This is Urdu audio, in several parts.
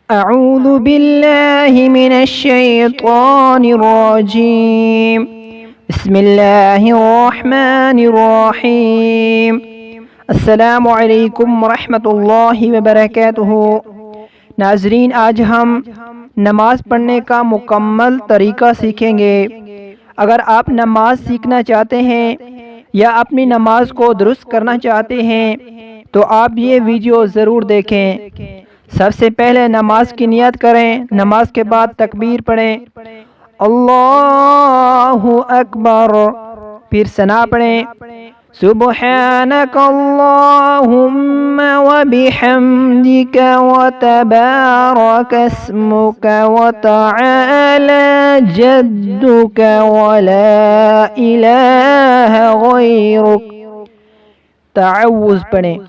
اعوذ باللہ من الشیطان الرجیم بسم اللہ الرحمن الرحیم السلام علیکم ورحمۃ اللہ وبرکاتہ۔ ناظرین، آج ہم نماز پڑھنے کا مکمل طریقہ سیکھیں گے۔ اگر آپ نماز سیکھنا چاہتے ہیں یا اپنی نماز کو درست کرنا چاہتے ہیں تو آپ یہ ویڈیو ضرور دیکھیں۔ سب سے پہلے نماز کی نیت کریں، نماز کے بعد تکبیر پڑھیں، اللہ اکبر، پھر ثنا پڑھیں، سبحانک اللہم وبحمدک وتبارک اسمک وتعالی جدک ولا الہ غیرک۔ تعوذ پڑھیں،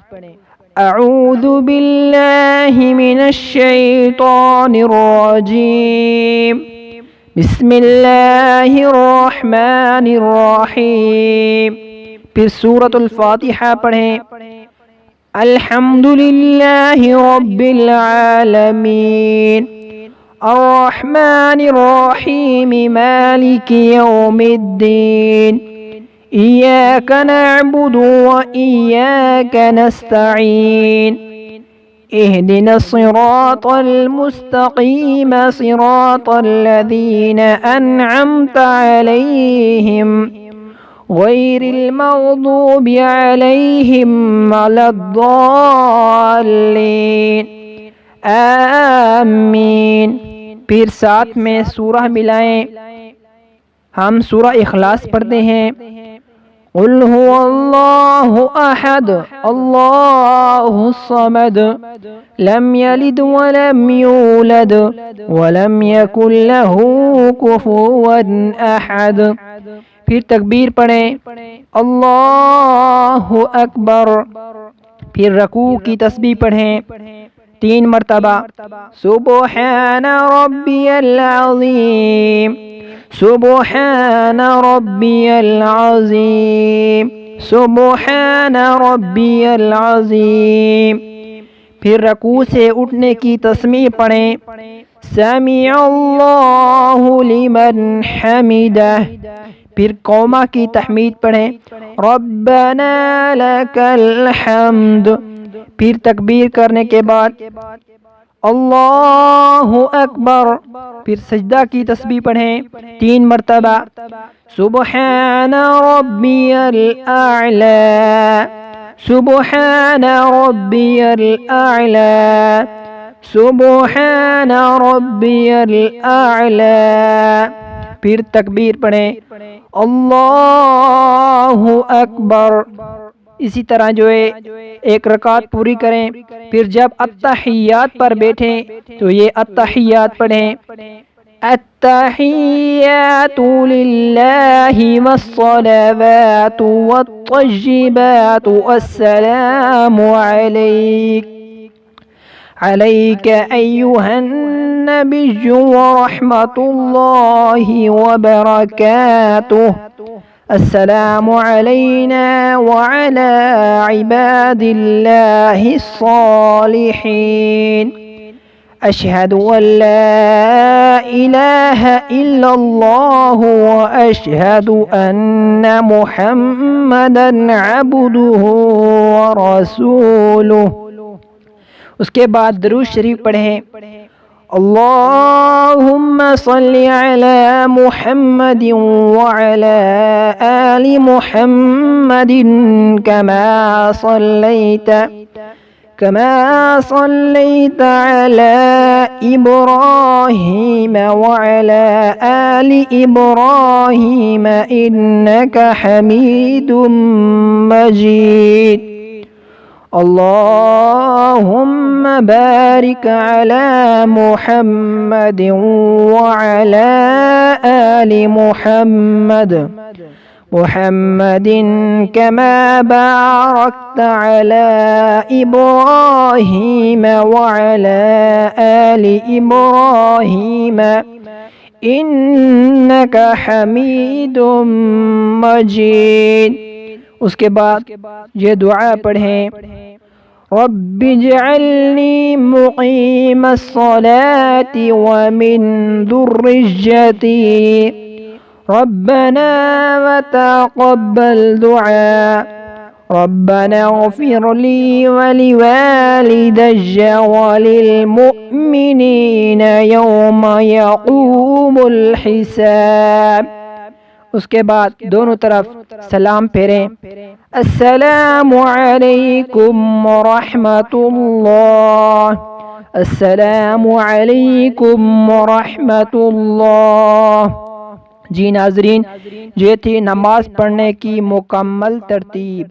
اعوذ باللہ من الشیطان الرجیم بسم اللہ الرحمن الرحیم۔ پھر سورۃ الفاتحہ پڑھیں، الحمدللہ رب العالمین الرحمن الرحیم مالک یوم الدین إياك نعبد وإياك نستعين اهدنا الصراط المستقيم صراط الذين أنعمت عليهم غير المغضوب عليهم ولا الضالين آمین۔ پھر ساتھ میں سورہ ملائیں، ہم سورہ اخلاص پڑھتے ہیں، قل هو اللہ احد اللہ الصمد لم یلد ولم یولد ولم یکن له کفوا احد۔ پھر تکبیر پڑھیں، اللہ اکبر، پھر رکوع کی تسبیح پڑھیں 3 مرتبہ، سبحان ربی العظیم سبحان ربی العظیم سبحان ربی العظیم۔ پھر رکوع سے اٹھنے کی تسمیع پڑھیں، سمیع اللہ لمن حمدہ، پھر قومہ کی تحمید پڑھیں، ربنا لک الحمد۔ پھر تکبیر کرنے کے بعد اللہ اکبر، پھر سجدہ کی تسبیح پڑھیں 3 مرتبہ، سبحان ربی الاعلی سبحان ربی الاعلی سبحان ربی الاعلی۔ پھر تکبیر پڑھیں، اللہ اکبر۔ اسی طرح جو ہے 1 رکعت پوری کریں، پھر جب التحیات پر بیٹھیں تو یہ التحیات پڑھیں، التحیات للہ والصلوات والطیبات السلام علیک ایہا النبی ورحمۃ اللہ وبرکاتہ، السلام علینا وعلی عباد اللہ الصالحین، اشہد ان لا الہ الا اللہ واشہد ان محمدا عبدہ ورسولہ۔ اس کے بعد درود شریف پڑھیں، اللہم صل علی محمد وعلی آل محمد كما صليت على إبراهيم وعلى آل إبراهيم إنك حميد مجيد، اللهم بارك على محمد وعلى آل محمد كما باركت على إبراهيم وعلى آل إبراهيم إنك حميد مجيد۔ اس کے بعد یہ دعا پڑھیں، رب اجعلني مقيم الصلاة ومن ذريتي ربنا وتقبل دعاء ربنا اغفر لي ولوالدي وللمؤمنين يوم يقوم الحساب۔ اس کے بعد دونوں طرف سلام پھیریں۔ السلام علیکم ورحمۃ اللہ، السلام علیکم ورحمۃ اللہ۔ جی ناظرین، یہ تھی نماز پڑھنے کی مکمل ترتیب۔